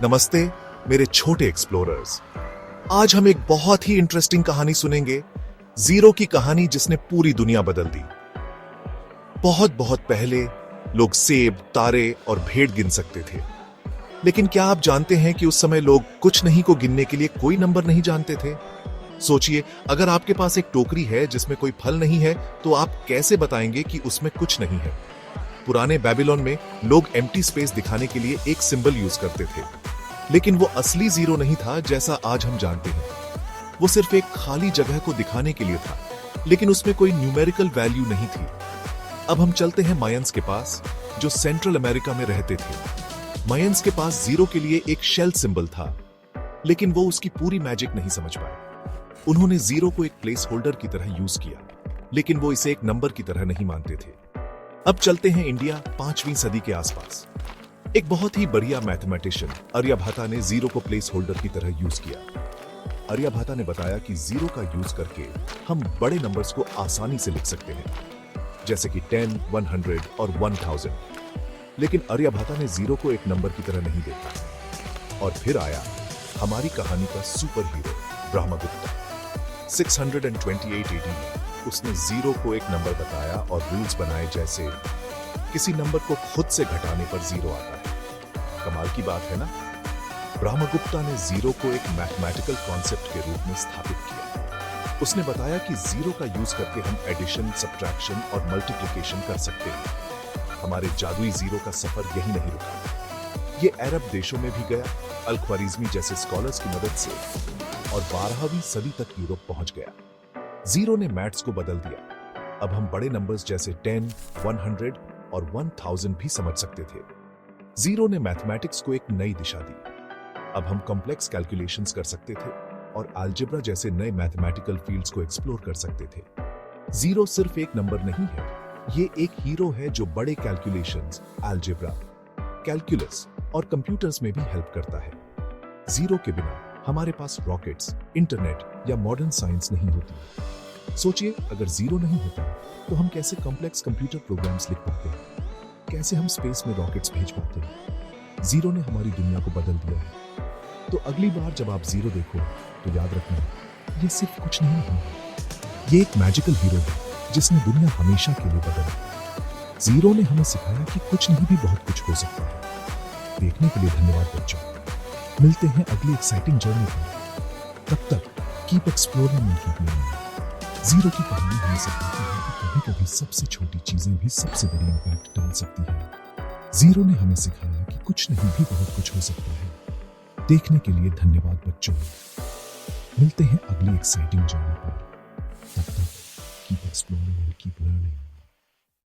नमस्ते मेरे छोटे एक्सप्लोरर्स। आज हम एक बहुत ही इंटरेस्टिंग कहानी सुनेंगे, जीरो की कहानी जिसने पूरी दुनिया बदल दी। बहुत बहुत पहले लोग सेब, तारे और भेड़ गिन सकते थे, लेकिन क्या आप जानते हैं कि उस समय लोग कुछ नहीं को गिनने के लिए कोई नंबर नहीं जानते थे। सोचिए, अगर आपके पास एक टोकरी है जिसमें कोई फल नहीं है, तो आप कैसे बताएंगे कि उसमें कुछ नहीं है। पुराने बेबीलोन में लोग एम्प्टी स्पेस दिखाने के लिए एक सिंबल यूज करते थे, लेकिन वो असली जीरो नहीं था जैसा आज हम जानते हैं। वो सिर्फ एक खाली जगह को दिखाने के लिए था, लेकिन उसमें कोई न्यूमेरिकल वैल्यू नहीं थी। अब हम चलते हैं मायंस के पास, जो सेंट्रल अमेरिका में रहते थे। मायंस के पास जीरो के लिए एक शेल सिंबल था, लेकिन वो उसकी पूरी मैजिक नहीं समझ पाए। उन्होंने जीरो को एक प्लेस होल्डर की तरह यूज किया, लेकिन वो इसे एक नंबर की तरह नहीं मानते थे। अब चलते हैं इंडिया 5वीं सदी के आसपास। एक बहुत ही बढ़िया मैथमेटिशियन आर्यभट्ट ने जीरो को प्लेस होल्डर की तरह यूज किया। आर्यभट्ट ने बताया कि जीरो का यूज करके हम बड़े नंबर्स को आसानी से लिख सकते हैं, जैसे कि 10, 100 और 1000। लेकिन आर्यभट्ट ने जीरो को एक नंबर की तरह नहीं देखा। और फिर आया हमारी कहानी का सुपर हीरो ब्रह्मगुप्ता। 628 AD में उसने जीरो को एक नंबर बताया और रूल्स बनाए, जैसे किसी नंबर को खुद से घटाने पर जीरो आता है। कमाल की बात है ना। ब्रह्मगुप्ता ने जीरो को एक मैथमेटिकल कॉन्सेप्ट के रूप में स्थापित किया। उसने बताया कि जीरो का यूज करके हम एडिशन, सब्ट्रैक्शन और मल्टीप्लिकेशन कर सकते हैं। हमारे जादुई जीरो का सफर यही नहीं रुका, ये अरब देशों में भी गया, अल-ख्वारिज़मी जैसे स्कॉलर्स की मदद से, और 12वीं सदी तक यूरोप पहुंच गया। जीरो ने मैथ्स को बदल दिया। अब हम बड़े नंबर्स जैसे 10, 100 और 1000 भी समझ सकते थे। जीरो ने मैथमेटिक्स को एक नई दिशा दी। अब हम कॉम्प्लेक्स कैलकुलेशंस कर सकते थे और अलजेब्रा जैसे नए मैथमेटिकल फील्ड्स को एक्सप्लोर कर सकते थे। जीरो सिर्फ एक नंबर नहीं है, ये एक हीरो है जो बड़े कैलकुलेशंस, अलजेब्रा, कैलकुलस और कंप्यूटर्स में भी हेल्प करता है। जीरो के बिना हमारे पास रॉकेट्स, इंटरनेट या मॉडर्न साइंस नहीं होती। सोचिए, अगर जीरो नहीं होता तो हम कैसे कॉम्प्लेक्स कंप्यूटर प्रोग्राम्स लिख पाते हैं, कैसे हम स्पेस में रॉकेट्स भेज पाते हैं। जीरो ने हमारी दुनिया को बदल दिया है। तो अगली बार जब आप जीरो देखो तो याद रखना, ये सिर्फ कुछ नहीं है, ये एक मैजिकल हीरो है जिसने दुनिया हमेशा के लिए बदली। जीरो ने हमें सिखाया कि कुछ नहीं भी बहुत कुछ हो सकता है। देखने के लिए धन्यवाद बच्चों। मिलते हैं अगली एक्साइटिंग जर्नी पर। तब तक keep exploring and keep learning. Zero की कहानी हमें सिखाती है कि कभी-कभी सबसे छोटी चीजें भी सबसे बड़ी इंपैक्ट डाल सकती हैं। जीरो ने हमें सिखाया कि कुछ नहीं भी बहुत कुछ हो सकता है। देखने के लिए धन्यवाद बच्चों। मिलते हैं अगली एक्साइटिंग जर्नी पर। तब तक keep exploring and keep learning.